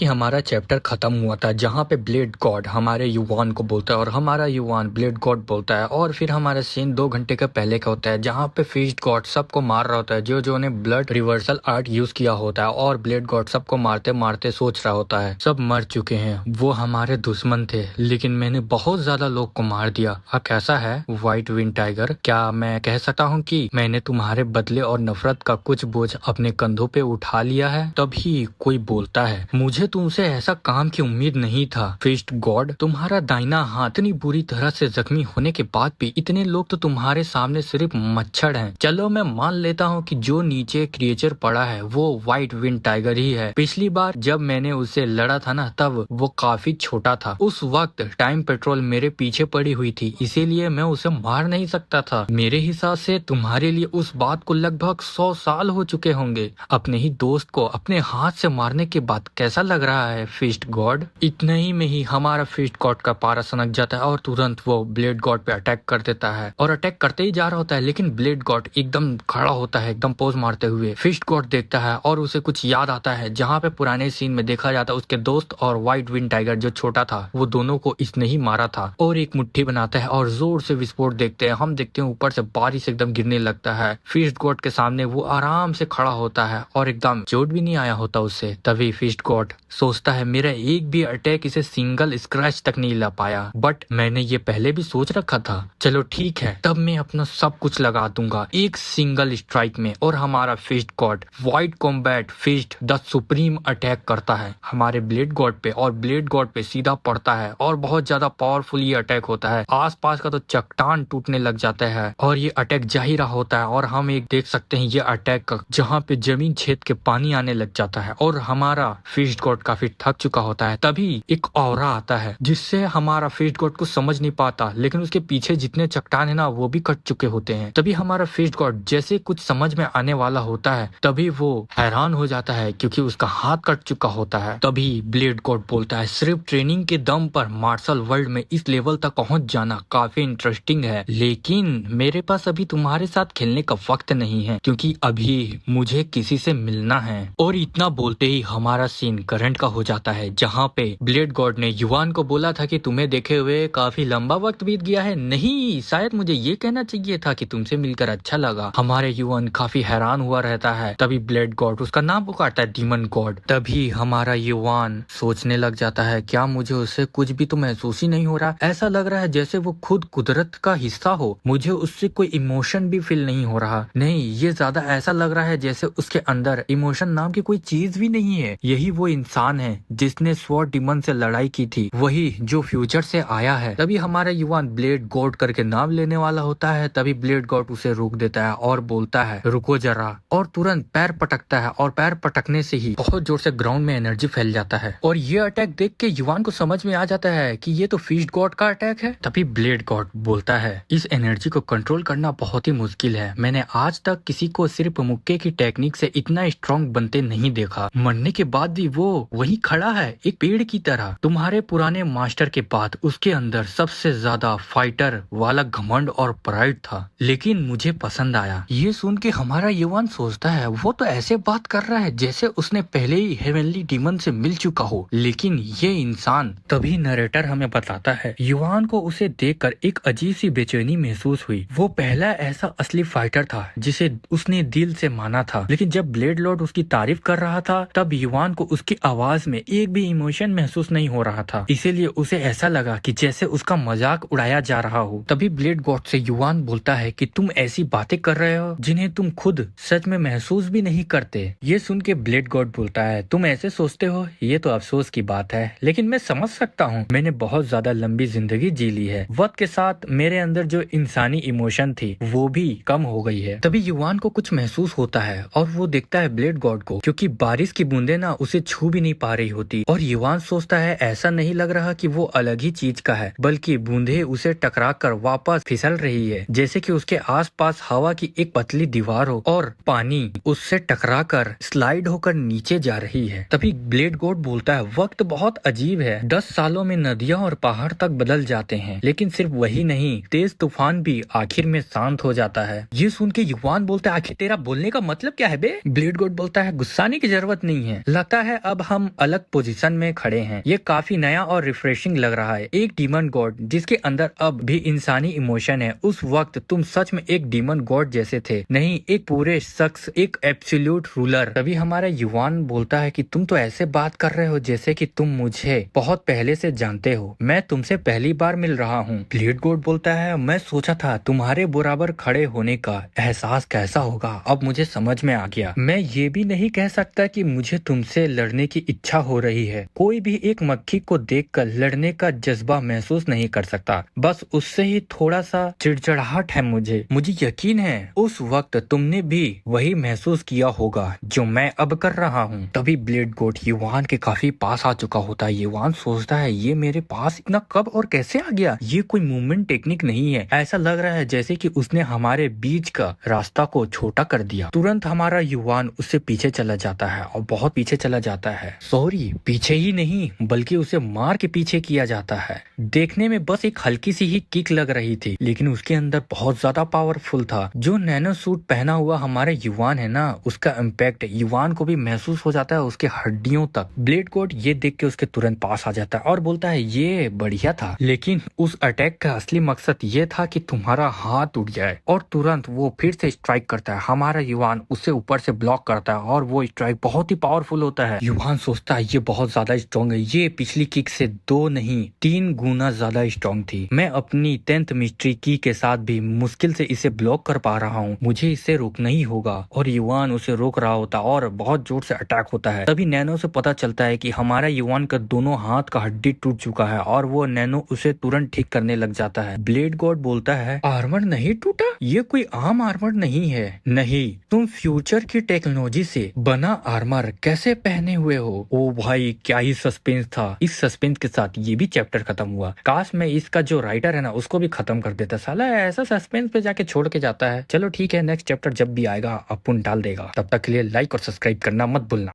कि हमारा चैप्टर खत्म हुआ था जहाँ पे ब्लेड गॉड हमारे युवान को बोलता है और हमारा युवान ब्लेड गॉड बोलता है। और फिर हमारा सीन 2 घंटे के पहले का होता है जहाँ पे फिस्ट गॉड सबको मार रहा होता है जो ने ब्लड रिवर्सल आर्ट यूज किया होता है। और ब्लेड गॉड सबको मारते मारते सोच रहा होता है सब मर चुके हैं, वो हमारे दुश्मन थे लेकिन मैंने बहुत ज्यादा लोग को मार दिया। अब कैसा है व्हाइट विंड टाइगर, क्या मैं कह सकता हूँ कि मैंने तुम्हारे बदले और नफरत का कुछ बोझ अपने कंधों पे उठा लिया है। तभी कोई बोलता है मुझे तुमसे ऐसा काम की उम्मीद नहीं था फिस्ट गॉड, तुम्हारा दाहिना हाथ इतनी बुरी तरह से जख्मी होने के बाद भी इतने लोग तो तुम्हारे सामने सिर्फ मच्छर हैं। चलो मैं मान लेता हूँ कि जो नीचे क्रिएचर पड़ा है वो व्हाइट विंड टाइगर ही है। पिछली बार जब मैंने उससे लड़ा था ना तब वो काफी छोटा था, उस वक्त टाइम पेट्रोल मेरे पीछे पड़ी हुई थी इसीलिए मैं उसे मार नहीं सकता था। मेरे हिसाब से तुम्हारे लिए उस बात को लगभग 100 साल हो चुके होंगे। अपने ही दोस्त को अपने हाथ से मारने के बाद कैसा लग रहा है फिस्ट गॉड? इतना ही में ही हमारा फिस्ट गॉड का पारा सनक जाता है और तुरंत वो ब्लेड गॉड पे अटैक कर देता है और अटैक करते ही जा रहा होता है लेकिन ब्लेड गॉड एकदम खड़ा होता है एकदम पोज मारते हुए। फिस्ट गॉड देखता है और उसे कुछ याद आता है जहाँ पे पुराने सीन में देखा जाता है उसके दोस्त और व्हाइट विंड टाइगर जो छोटा था वो दोनों को इसने ही मारा था और एक मुट्ठी बनाता है और जोर से विस्फोट देखते हैं। हम देखते हैं ऊपर से बारिश एकदम गिरने लगता है। फिस्ट गॉड के सामने वो आराम से खड़ा होता है और एकदम चोट भी नहीं आया होता उससे। तभी फिस्ट गॉड सोचता है मेरा एक भी अटैक इसे सिंगल स्क्रैच तक नहीं ला पाया, बट मैंने ये पहले भी सोच रखा था। चलो ठीक है तब मैं अपना सब कुछ लगा दूंगा एक सिंगल स्ट्राइक में। और हमारा fist god white combat fist the supreme attack करता है हमारे ब्लेड गॉड पे और ब्लेड गॉड पे सीधा पड़ता है और बहुत ज्यादा पावरफुल ये अटैक होता है। आसपास का तो चट्टान टूटने लग जाता है और ये अटैक जा ही रहा होता है और हम एक देख सकते हैं ये अटैक जहाँ पे जमीन छेद के पानी आने लग जाता है और हमारा फिस्ट गॉड काफी थक चुका होता है। तभी एक ऑरा आता है जिससे हमारा फिस्ट गॉड को समझ नहीं पाता लेकिन उसके पीछे जितने चट्टान है ना वो भी कट चुके होते हैं। तभी हमारा फिस्ट गॉड जैसे कुछ समझ में आने वाला होता है तभी वो हैरान हो जाता है क्योंकि उसका हाथ कट चुका होता है। तभी ब्लेड गॉड बोलता है सिर्फ ट्रेनिंग के दम पर मार्शल वर्ल्ड में इस लेवल तक पहुंच जाना काफी इंटरेस्टिंग है लेकिन मेरे पास अभी तुम्हारे साथ खेलने का वक्त नहीं है क्योंकि अभी मुझे किसी से मिलना है। और इतना बोलते ही हमारा सीन करंट का हो जाता है जहाँ पे ब्लेड गॉड ने युवान को बोला था कि तुम्हें देखे हुए काफी लंबा वक्त बीत गया है, नहीं शायद मुझे ये कहना चाहिए था कि तुमसे मिलकर अच्छा लगा। हमारे युवान काफी हैरान हुआ रहता है। तभी ब्लेड गॉड उसका नाम पुकारता है डीमन गॉड। तभी हमारा युवान सोचने लग जाता है क्या मुझे उससे कुछ भी तो महसूस ही नहीं हो रहा, ऐसा लग रहा है जैसे वो खुद कुदरत का हिस्सा हो, मुझे उससे कोई इमोशन भी फील नहीं हो रहा। नहीं ये ज्यादा ऐसा लग रहा है जैसे उसके अंदर इमोशन नाम की कोई चीज भी नहीं है। यही वो इंसान है जिसने स्वॉर्ड डीमन से लड़ाई की थी, वही जो फ्यूचर से आया है। तभी हमारा युवान ब्लेड गॉड करके नाम लेने वाला होता है। तभी ब्लेड गॉड उसे रोक देता है और बोलता है रुको जरा, और तुरंत पैर पटकता है और पैर पटकने से ही बहुत जोर से ग्राउंड में एनर्जी फैल जाता है और ये अटैक देख के युवान को समझ में आ जाता है कि ये तो फिस्ट गॉड का अटैक है। तभी ब्लेड गॉड बोलता है इस एनर्जी को कंट्रोल करना बहुत ही मुश्किल है, मैंने आज तक किसी को सिर्फ मुक्के की टेक्निक से इतना स्ट्रॉन्ग बनते नहीं देखा, मरने के बाद भी वो वही खड़ा है एक पेड़ की तरह। तुम्हारे पुराने मास्टर के बाद उसके अंदर सबसे ज्यादा फाइटर वाला घमंड और प्राइड था लेकिन मुझे पसंद आया। ये सुन के हमारा युवान सोचता है वो तो ऐसे बात कर रहा है जैसे उसने पहले ही हेवनली डीमन से मिल चुका हो लेकिन ये इंसान। तभी नरेटर हमें बताता है युवान को उसे देखकर एक अजीब सी बेचैनी महसूस हुई। वो पहला ऐसा असली फाइटर था जिसे उसने दिल से माना था लेकिन जब ब्लेड लॉर्ड उसकी तारीफ कर रहा था तब युवान को उसकी आवाज में एक भी इमोशन महसूस नहीं हो रहा था, इसीलिए उसे ऐसा लगा कि जैसे उसका मजाक उड़ाया जा रहा हो। तभी ब्लेड गॉड से युवान बोलता है कि तुम ऐसी बातें कर रहे हो जिन्हें तुम खुद सच में महसूस भी नहीं करते। ये सुन के ब्लेड गॉड बोलता है तुम ऐसे सोचते हो ये तो अफसोस की बात है लेकिन मैं समझ सकता हूँ, मैंने बहुत ज्यादा लंबी जिंदगी जी ली है, वक्त के साथ मेरे अंदर जो इंसानी इमोशन थी वो भी कम हो गई है। तभी युवान को कुछ महसूस होता है और वो देखता है ब्लेड गॉड को क्योंकि बारिश की बूंदे ना उसे छू भी नहीं पा रही होती और युवान सोचता है ऐसा नहीं लग रहा कि वो अलग ही चीज का है बल्कि बूंदे उसे टकरा कर वापस फिसल रही है जैसे कि उसके आसपास हवा की एक पतली दीवार हो और पानी उससे टकरा कर स्लाइड होकर नीचे जा रही है। तभी ब्लेड गॉड बोलता है वक्त बहुत अजीब है, 10 सालों में नदियां और पहाड़ तक बदल जाते हैं लेकिन सिर्फ वही नहीं तेज तूफान भी आखिर में शांत हो जाता है। ये सुन के युवान बोलता है आखिर तेरा बोलने का मतलब क्या है बे? ब्लेड गॉड बोलता है गुस्साने की जरूरत नहीं है, लगता है अब हम अलग पोजीशन में खड़े हैं। ये काफी नया और रिफ्रेशिंग लग रहा है। एक डीमन गॉड जिसके अंदर अब भी इंसानी इमोशन है। उस वक्त तुम सच में एक डीमन गॉड जैसे थे, नहीं एक पूरे शख्स, एक एब्सोल्यूट रूलर। तभी हमारा युवान बोलता है कि तुम तो ऐसे बात कर रहे हो जैसे कि तुम मुझे बहुत पहले से जानते हो, मैं तुमसे पहली बार मिल रहा हूँ। ब्लेड गॉड बोलता है, मैं सोचा था तुम्हारे बराबर खड़े होने का एहसास कैसा होगा, अब मुझे समझ में आ गया। मैं ये भी नहीं कह सकता कि मुझे तुमसे लड़ने की इच्छा हो रही है। कोई भी एक मक्खी को देखकर लड़ने का जज्बा महसूस नहीं कर सकता, बस उससे ही थोड़ा सा चिड़चिड़ाहट है। मुझे यकीन है उस वक्त तुमने भी वही महसूस किया होगा जो मैं अब कर रहा हूँ। तभी ब्लेड गॉड युवान के काफी पास आ चुका होता है। युवान सोचता है ये मेरे पास इतना कब और कैसे आ गया, ये कोई मूवमेंट टेक्निक नहीं है। ऐसा लग रहा है जैसे कि उसने हमारे बीच का रास्ता को छोटा कर दिया। तुरंत हमारा युवान उससे पीछे चला जाता है और बहुत पीछे चला जाता है। सॉरी, पीछे ही नहीं बल्कि उसे मार के पीछे किया जाता है। देखने में बस एक हल्की सी ही किक लग रही थी, लेकिन उसके अंदर बहुत ज्यादा पावरफुल था। जो नैनो सूट पहना हुआ हमारे युवान है ना, उसका इम्पैक्ट युवान को भी महसूस हो जाता है उसके हड्डियों तक। ब्लेड गॉड ये देख के उसके तुरंत पास आ जाता है और बोलता है ये बढ़िया था, लेकिन उस अटैक का असली मकसद ये था कि तुम्हारा हाथ टूट जाए। और तुरंत वो फिर से स्ट्राइक करता है। हमारा युवान उसे ऊपर से ब्लॉक करता है और वो स्ट्राइक बहुत ही पावरफुल होता है। युवान सोचता है ये बहुत ज्यादा स्ट्रॉन्ग है, ये पिछली किक से 2 नहीं 3 गुना ज्यादा स्ट्रॉन्ग थी। मैं अपनी 10th मिस्ट्री की के साथ भी मुश्किल से इसे ब्लॉक कर पा रहा हूँ, मुझे इसे रोकना ही होगा। और युवान उसे रोक रहा होता और बहुत जोर से अटैक होता है। तभी नैनो से पता चलता है कि हमारा युवान का दोनों हाथ का हड्डी टूट चुका है और वो नैनो उसे तुरंत ठीक करने लग जाता है। ब्लेड गॉड बोलता है आर्मर नहीं टूटा, ये कोई आम आर्मर नहीं है। नहीं, तुम फ्यूचर की टेक्नोलॉजी से बना आर्मर कैसे पहने हुए हो। ओ भाई क्या ही सस्पेंस था। इस सस्पेंस के साथ ये भी चैप्टर खत्म हुआ। काश मैं इसका जो राइटर है ना उसको भी खत्म कर देता, साला ऐसा सस्पेंस पे जाके छोड़ के जाता है। चलो ठीक है, नेक्स्ट चैप्टर जब भी आएगा अपन डाल देगा। तब तक के लिए लाइक और सब्सक्राइब करना मत भूलना।